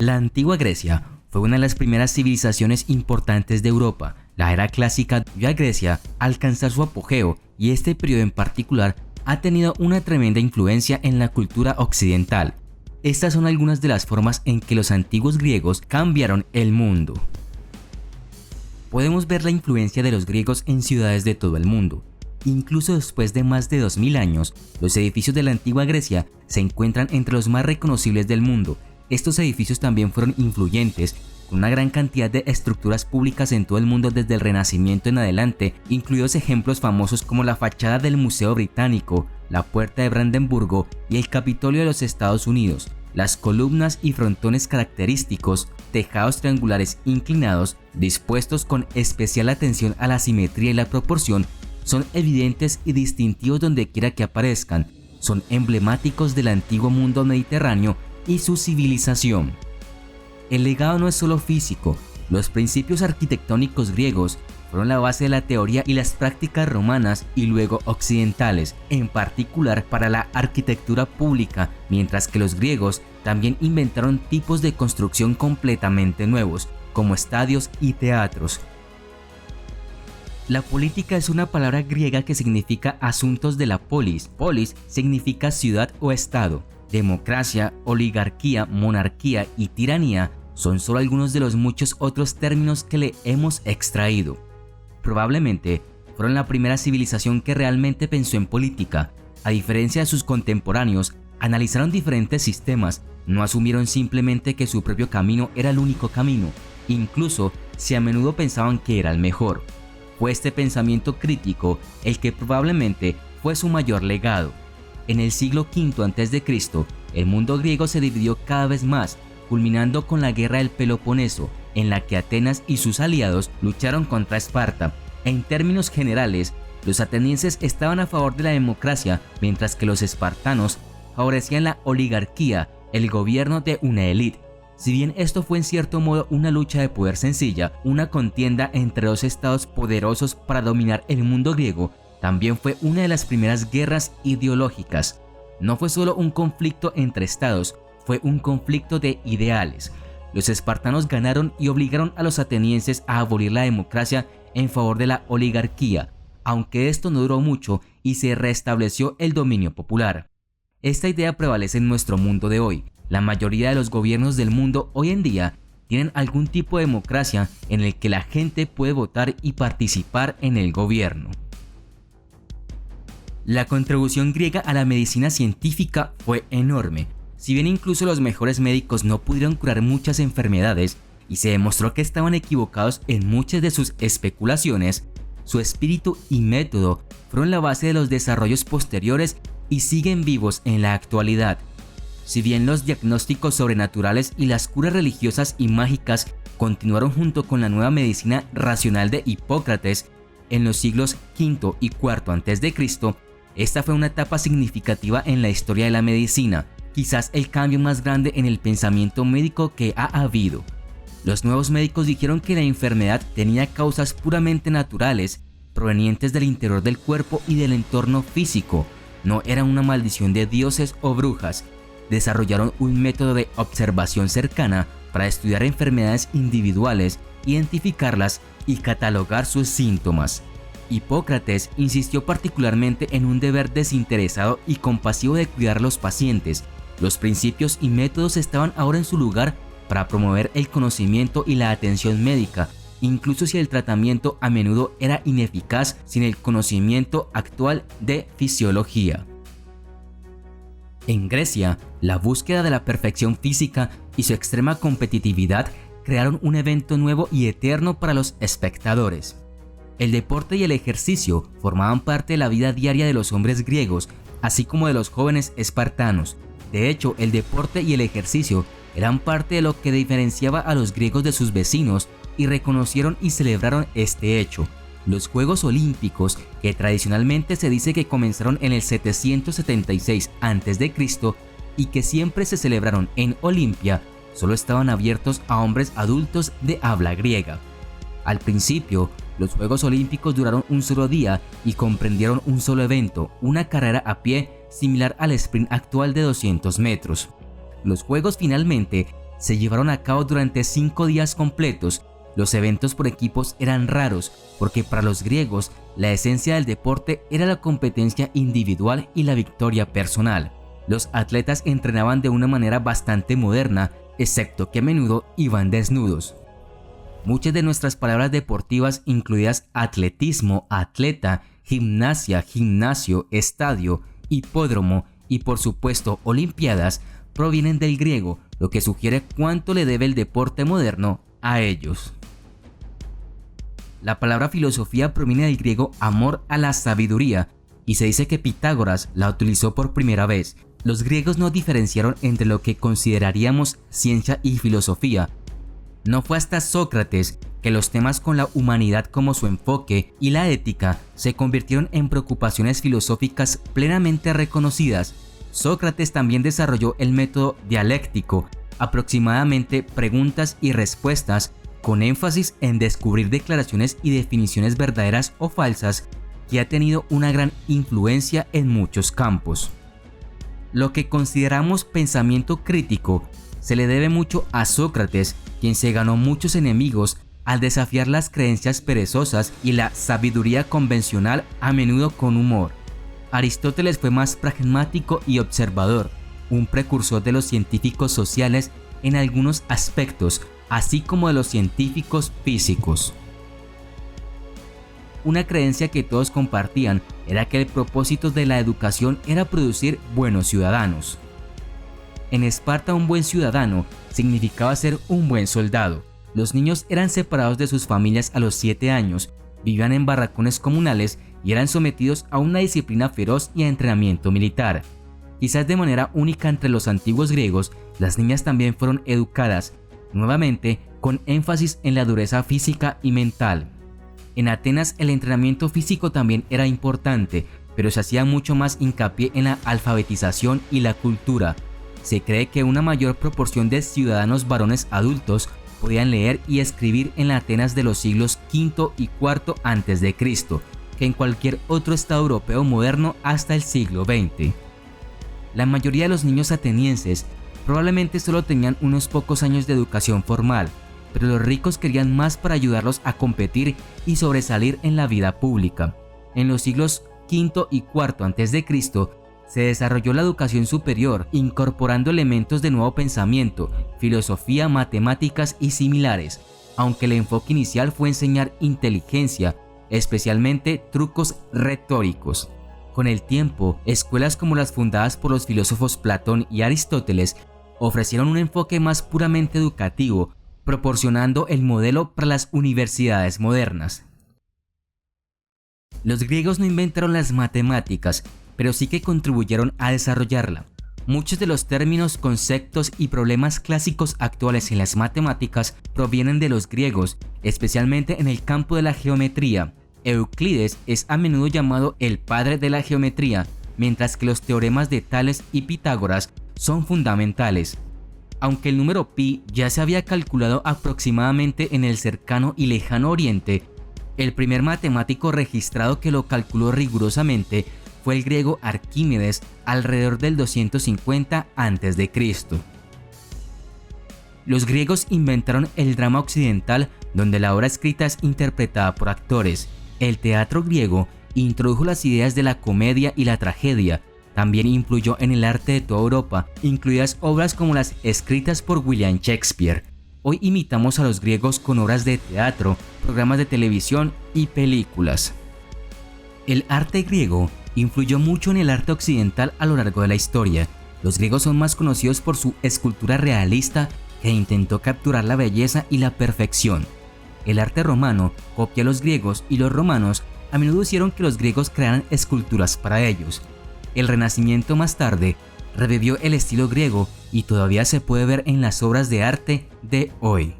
La antigua Grecia fue una de las primeras civilizaciones importantes de Europa. La era clásica vio a Grecia alcanzar su apogeo y este periodo en particular ha tenido una tremenda influencia en la cultura occidental. Estas son algunas de las formas en que los antiguos griegos cambiaron el mundo. Podemos ver la influencia de los griegos en ciudades de todo el mundo. Incluso después de más de 2000 años, los edificios de la antigua Grecia se encuentran entre los más reconocibles del mundo. Estos edificios también fueron influyentes, con una gran cantidad de estructuras públicas en todo el mundo desde el Renacimiento en adelante, incluidos ejemplos famosos como la fachada del Museo Británico, la Puerta de Brandenburgo y el Capitolio de los Estados Unidos. Las columnas y frontones característicos, tejados triangulares inclinados, dispuestos con especial atención a la simetría y la proporción, son evidentes y distintivos donde quiera que aparezcan. Son emblemáticos del antiguo mundo mediterráneo y su civilización. El legado no es solo físico. Los principios arquitectónicos griegos fueron la base de la teoría y las prácticas romanas y luego occidentales, en particular para la arquitectura pública, mientras que los griegos también inventaron tipos de construcción completamente nuevos, como estadios y teatros. La política es una palabra griega que significa asuntos de la polis. Polis significa ciudad o estado. Democracia, oligarquía, monarquía y tiranía son solo algunos de los muchos otros términos que le hemos extraído. Probablemente fueron la primera civilización que realmente pensó en política. A diferencia de sus contemporáneos, analizaron diferentes sistemas, no asumieron simplemente que su propio camino era el único camino, incluso si a menudo pensaban que era el mejor. Fue este pensamiento crítico el que probablemente fue su mayor legado. En el siglo V a.C., el mundo griego se dividió cada vez más, culminando con la guerra del Peloponeso, en la que Atenas y sus aliados lucharon contra Esparta. En términos generales, los atenienses estaban a favor de la democracia, mientras que los espartanos favorecían la oligarquía, el gobierno de una élite. Si bien esto fue en cierto modo una lucha de poder sencilla, una contienda entre dos estados poderosos para dominar el mundo griego, también fue una de las primeras guerras ideológicas. No fue solo un conflicto entre estados, fue un conflicto de ideales. Los espartanos ganaron y obligaron a los atenienses a abolir la democracia en favor de la oligarquía, aunque esto no duró mucho y se restableció el dominio popular. Esta idea prevalece en nuestro mundo de hoy. La mayoría de los gobiernos del mundo hoy en día tienen algún tipo de democracia en el que la gente puede votar y participar en el gobierno. La contribución griega a la medicina científica fue enorme. Si bien incluso los mejores médicos no pudieron curar muchas enfermedades y se demostró que estaban equivocados en muchas de sus especulaciones, su espíritu y método fueron la base de los desarrollos posteriores y siguen vivos en la actualidad. Si bien los diagnósticos sobrenaturales y las curas religiosas y mágicas continuaron junto con la nueva medicina racional de Hipócrates en los siglos V y IV a.C., esta fue una etapa significativa en la historia de la medicina, quizás el cambio más grande en el pensamiento médico que ha habido. Los nuevos médicos dijeron que la enfermedad tenía causas puramente naturales, provenientes del interior del cuerpo y del entorno físico, no era una maldición de dioses o brujas. Desarrollaron un método de observación cercana para estudiar enfermedades individuales, identificarlas y catalogar sus síntomas. Hipócrates insistió particularmente en un deber desinteresado y compasivo de cuidar a los pacientes. Los principios y métodos estaban ahora en su lugar para promover el conocimiento y la atención médica, incluso si el tratamiento a menudo era ineficaz sin el conocimiento actual de fisiología. En Grecia, la búsqueda de la perfección física y su extrema competitividad crearon un evento nuevo y eterno para los espectadores. El deporte y el ejercicio formaban parte de la vida diaria de los hombres griegos, así como de los jóvenes espartanos. De hecho, el deporte y el ejercicio eran parte de lo que diferenciaba a los griegos de sus vecinos y reconocieron y celebraron este hecho. Los Juegos Olímpicos, que tradicionalmente se dice que comenzaron en el 776 a.C. y que siempre se celebraron en Olimpia, solo estaban abiertos a hombres adultos de habla griega. Al principio, los Juegos Olímpicos duraron un solo día y comprendieron un solo evento, una carrera a pie similar al sprint actual de 200 metros. Los Juegos finalmente se llevaron a cabo durante 5 días completos. Los eventos por equipos eran raros porque para los griegos la esencia del deporte era la competencia individual y la victoria personal. Los atletas entrenaban de una manera bastante moderna, excepto que a menudo iban desnudos. Muchas de nuestras palabras deportivas, incluidas atletismo, atleta, gimnasia, gimnasio, estadio, hipódromo y por supuesto olimpiadas, provienen del griego, lo que sugiere cuánto le debe el deporte moderno a ellos. La palabra filosofía proviene del griego amor a la sabiduría y se dice que Pitágoras la utilizó por primera vez. Los griegos no diferenciaron entre lo que consideraríamos ciencia y filosofía. No fue hasta Sócrates que los temas con la humanidad como su enfoque y la ética se convirtieron en preocupaciones filosóficas plenamente reconocidas. Sócrates también desarrolló el método dialéctico, aproximadamente preguntas y respuestas, con énfasis en descubrir declaraciones y definiciones verdaderas o falsas, que ha tenido una gran influencia en muchos campos. Lo que consideramos pensamiento crítico se le debe mucho a Sócrates, quien se ganó muchos enemigos al desafiar las creencias perezosas y la sabiduría convencional, a menudo con humor. Aristóteles fue más pragmático y observador, un precursor de los científicos sociales en algunos aspectos, así como de los científicos físicos. Una creencia que todos compartían era que el propósito de la educación era producir buenos ciudadanos. En Esparta, un buen ciudadano significaba ser un buen soldado. Los niños eran separados de sus familias a los 7 años, vivían en barracones comunales y eran sometidos a una disciplina feroz y a entrenamiento militar. Quizás de manera única entre los antiguos griegos, las niñas también fueron educadas, nuevamente con énfasis en la dureza física y mental. En Atenas el entrenamiento físico también era importante, pero se hacía mucho más hincapié en la alfabetización y la cultura. Se cree que una mayor proporción de ciudadanos varones adultos podían leer y escribir en la Atenas de los siglos V y IV a.C. que en cualquier otro estado europeo moderno hasta el siglo XX. La mayoría de los niños atenienses probablemente solo tenían unos pocos años de educación formal, pero los ricos querían más para ayudarlos a competir y sobresalir en la vida pública. En los siglos V y IV a.C. se desarrolló la educación superior, incorporando elementos de nuevo pensamiento, filosofía, matemáticas y similares, aunque el enfoque inicial fue enseñar inteligencia, especialmente trucos retóricos. Con el tiempo, escuelas como las fundadas por los filósofos Platón y Aristóteles ofrecieron un enfoque más puramente educativo, proporcionando el modelo para las universidades modernas. Los griegos no inventaron las matemáticas, pero sí que contribuyeron a desarrollarla. Muchos de los términos, conceptos y problemas clásicos actuales en las matemáticas provienen de los griegos, especialmente en el campo de la geometría. Euclides es a menudo llamado el padre de la geometría, mientras que los teoremas de Tales y Pitágoras son fundamentales. Aunque el número pi ya se había calculado aproximadamente en el cercano y lejano Oriente, el primer matemático registrado que lo calculó rigurosamente fue el griego Arquímedes alrededor del 250 a.C. Los griegos inventaron el drama occidental, donde la obra escrita es interpretada por actores. El teatro griego introdujo las ideas de la comedia y la tragedia. También influyó en el arte de toda Europa, incluidas obras como las escritas por William Shakespeare. Hoy imitamos a los griegos con obras de teatro, programas de televisión y películas. El arte griego influyó mucho en el arte occidental a lo largo de la historia. Los griegos son más conocidos por su escultura realista, que intentó capturar la belleza y la perfección. El arte romano copia a los griegos y los romanos a menudo hicieron que los griegos crearan esculturas para ellos. El Renacimiento más tarde revivió el estilo griego y todavía se puede ver en las obras de arte de hoy.